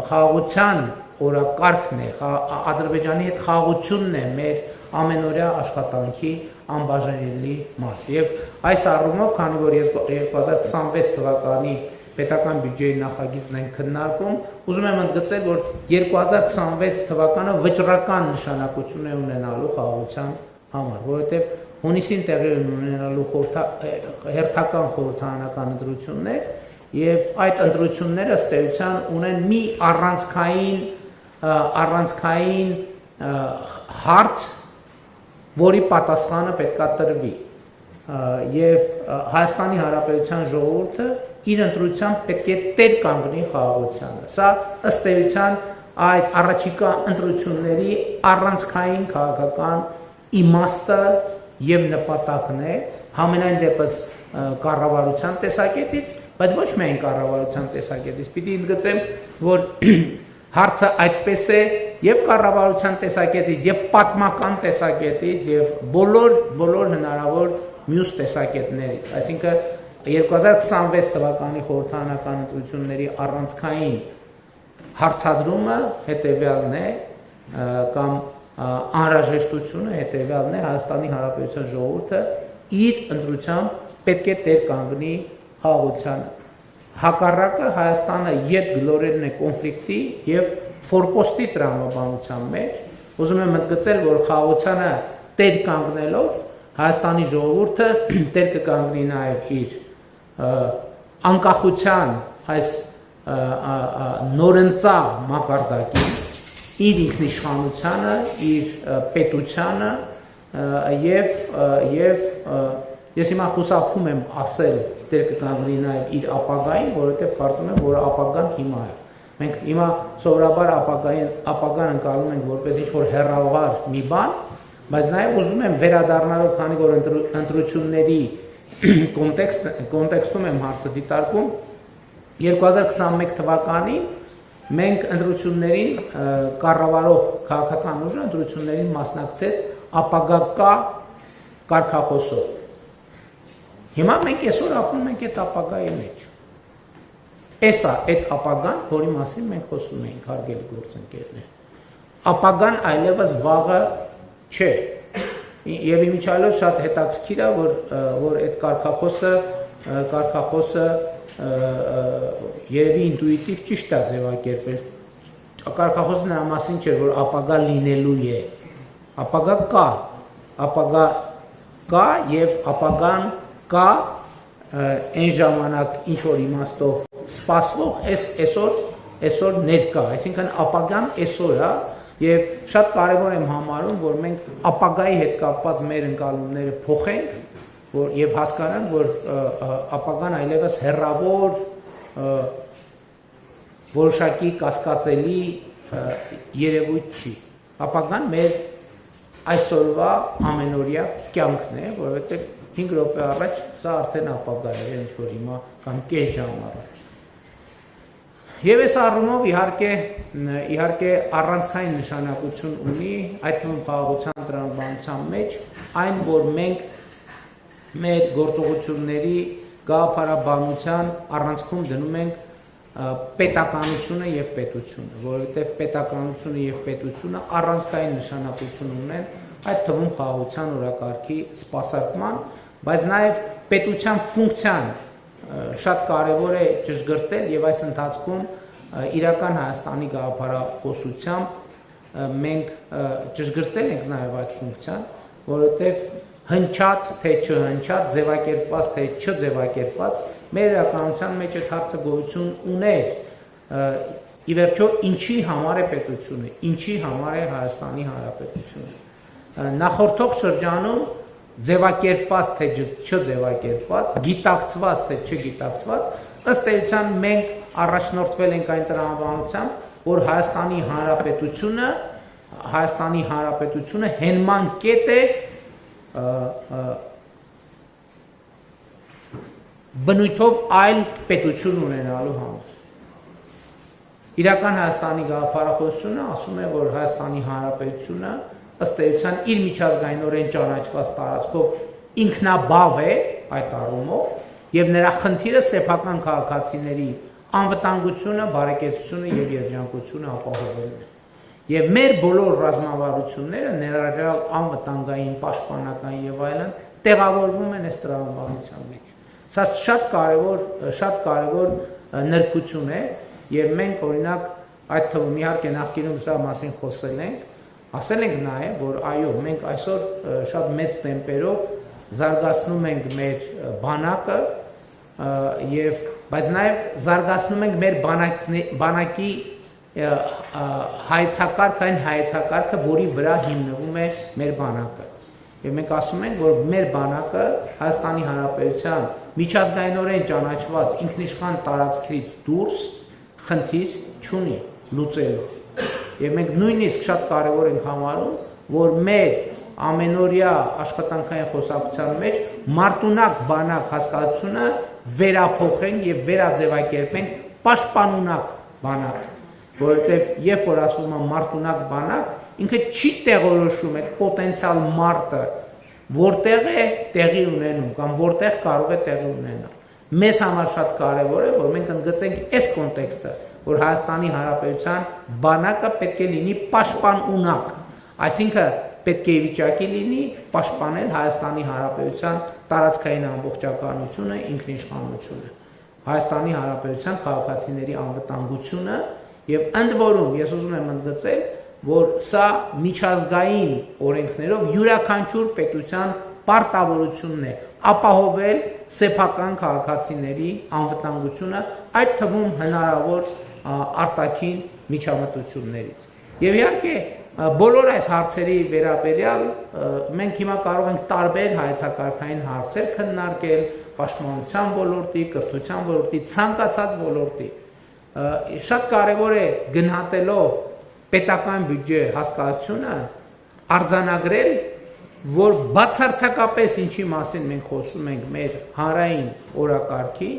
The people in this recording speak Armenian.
խաղաղության օրակարգն է, Ադրբեջանի հետ խաղաղությունն է մեր ամենօրյա աշխատանքի անբաժանելի մաս։ Եվ այս առումով, քանի որ 2026 թվականի պետական բյուջեի նախագիծն են քննարկում, ուզում եմ ընդգծել, որ 2026 թվականը վճռական նշանակություն է ունենալու խաղաղության համար, որովհետև հունիսին տեղի ունենալու հերթական խորհրդարանական ընտրություններ եւ այդ ընտրությունները ըստ էության ունեն մի առանցքային հարց, որի պատասխանը պետքա տրվի եւ Հայաստանի Հանրապետության ժողովուրդը իր ընտրությամբ պետք է տեր կանգնի խաղաղությանը։ Սա ըստ էության այդ առաջիկա ընտրությունների առանցքային քաղաքական իմաստը եւ նպատակն է, համենայն դեպս կառավարության տեսակետից, բայց ոչ միայն կառավարության տեսակետից։ Պիտի ընդգծեմ, որ հարցը այդպես է եւ կառավարության տեսակետից, եւ պատմական տեսակետից, եւ բոլոր հնարավոր մյուս տեսակետներից։ Այսինքն 2026 թվականի խորհրդարանական ընտրությունների առանցքային հարցադրումը հետեւյալն է, կամ անհրաժեշտությունը հետեւյալն է, Հայաստանի Հանրապետության ժողովուրդը իր ընտրությամբ պետք է տեր կանգնի խաղաղությանը։ Հակառակը Հայաստանը յետ գլորելն է կոնֆլիկտի եւ ֆորպոստի տրամաբանության մեջ։ Ուզում եմ ընդգծել, որ խաղաղությանը տեր կանգնելով Հայաստանի ժողովուրդը տեր կկանգնի նաեւ իր անկախության այս նորընծա մակարդակին, իր ինքնիշխանությանը, իր պետությանը եւ ես հիմա խուսափում եմ ասել տեր կկանգնի նաեւ իր ապագային, որովհետեւ կարծում եմ, որ ապագան հիմա է։ Մենք հիմա սովորաբար ապագան ընկալում ենք որպես ինչ-որ հեռավար մի բան, բայց նաեւ ուզում եմ վերադառնալով, քանի որ ընտրությունների կոնտեքստում եմ հարցը դիտարկում, 2021 թվականին մենք ընտրություններին կառավարող քաղաքական ուժը ընտրություններին մասնակցեց ապագա կարգախոսով։ Հիմա մենք այսօր ապրում ենք այդ ապագայի մեջ։ Էսա այդ ապագան, որի մասին մենք խոսում ենք, հարգելի գործընկերներ։ Ապագան այլևս վաղը չէ։ Եվ իմիջիայլոց շատ հետաքրքիր է, որ այդ կարգախոսը երևի ինտուիտիվ ճիշտ է ձևակերպվել։ Կարգախոսը նրա մասին չէ, որ ապագա լինելու է։ Ապագա կա եւ ապագան կա այն ժամանակ ինչ որ իմաստով սպասվող այսօր ներկա, այսինքն ապագան այսօր է եւ շատ կարեւոր եմ համարում, որ մենք ապագայի հետ կապված մեր ընկալումները փոխենք, որ եւ հասկանանք, որ ապագան այլևս հեռավոր որոշակի կասկածելի երևույթ չի։ Ապագան մեր այսօրվա ամենօրյա կյանքն է, որովհետեւ 5 րոպե առաջ սա արդեն ապագա է, ինչ որ հիմա կամ կես ժամ առաջ։ Եվ այս առումով իհարկե առանցքային նշանակություն ունի, այդ թվում խաղաղության տրամաբանության մեջ, այն, որ մենք մեր գործողությունների գաղափարաբանության առանցքում դնում ենք պետականությունը եւ պետությունը, որովհետեւ պետականությունը եւ պետությունը առանցքային նշանակություն ունեն, այդ թվում խաղաղության օրակարգի սպասարկման, բայց նաեւ պետության ֆունկցիան շատ կարեւոր է ճշգրտել եւ այս ընթացքում իրական Հայաստանի գաղափարախոսությամբ մենք ճշգրտել ենք նաեւ այդ ֆունկցիան, որովհետեւ հնչած թե չհնչած, ձևակերպված թե չձևակերպված մեր իրականության մեջ այդ հարցը գոյություն ուներ։ Ի վերջո ինչի համար է պետությունը, ինչի համար է Հայաստանի Հանրապետությունը։ Նախորդող շրջանում ձևակերպված թե չձևակերպված, գիտակցված թե չգիտակցված, ըստ էության մենք առաջնորդվել ենք այն տրամաբանությամբ, որ Հայաստանի Հանրապետությունը հենման կետ է բնույթով այլ պետություն ունենալու համար։ Իրական Հայաստանի գաղափարախոսությունը ասում է, որ Հայաստանի Հանրապետությունը ըստ էության իր միջազգայինորեն ճանաչված տարածքով ինքնաբավ է այդ առումով եւ նրա խնդիրը սեփական քաղաքացիների անվտանգությունը, բարեկեցությունը եւ երջանկությունը ապահովելն է։ Եվ մեր բոլոր ռազմավարությունները ներառյալ անվտանգային, պաշտպանական եւ այլն տեղավորվում են այս տրամաբանության մեջ։ Սա շատ կարևոր նրբություն է եւ մենք օրինակ այդ թվում իհարկե նախկինում դրա մասին խոսել ենք, ասել ենք նաեւ, որ այո, մենք այսօր շատ մեծ տեմպերով զարգացնում ենք մեր բանակը եւ բայց նաեւ զարգացնում ենք մեր բանակի հայեցակարգը, որի վրա հիմնվում է մեր բանակը։ Եվ մենք ասում ենք, որ մեր բանակը Հայաստանի Հանրապետության միջազգայինորեն ճանաչված ինքնիշխան տարածքից դուրս խնդիր չունի լուծելու։ Եվ մենք նույնիսկ շատ կարևոր ենք համարում, որ մեր ամենօրյա աշխատանքային խոսակցության մեջ մարտունակ բանակ հասկացությունը վերափոխենք եւ վերաձևակերպենք պաշտպանունակ բանակ, որովհետեւ երբ որ ասում եմ մարտունակ բանակ, ինքը չի տեղորոշում այդ պոտենցիալ մարտը, որտեղ է տեղի ունենում կամ որտեղ կարող է տեղի ունենալ։ Մեզ համար շատ կարևոր է, որ մենք ընդգծենք այս կոնտեքստը, որ Հայաստանի Հանրապետության բանակը պետք է լինի պաշտպանունակ, այսինքն պետք է վիճակի լինի պաշտպանել Հայաստանի Հանրապետության տարածքային ամբողջականությունը, ինքնիշխանությունը, Հայաստանի Հանրապետության քաղաքացիների անվտանգությունը եւ ընդ որում ես ուզում եմ ընդգծել, որ սա միջազգային օրենքներով յուրաքանչյուր պետության պարտավորությունն է ապահովել սեփական քաղաքացիների անվտանգությունը, այդ թվում հնարավոր արտաքին միջամտություններից։ Եվ իհարկե բոլոր այս հարցերի վերաբերյալ մենք հիմա կարող ենք տարբեր հայեցակարգային հարցեր քննարկել պաշտպանության ոլորտի, կրթության ոլորտի, ցանկացած ոլորտի։ Շատ կարևոր է գնահատելով պետական բյուջե հասկացությունը արձանագրել, որ բացարձակապես ինչի մասին մենք խոսում ենք մեր հանրային օրակարգի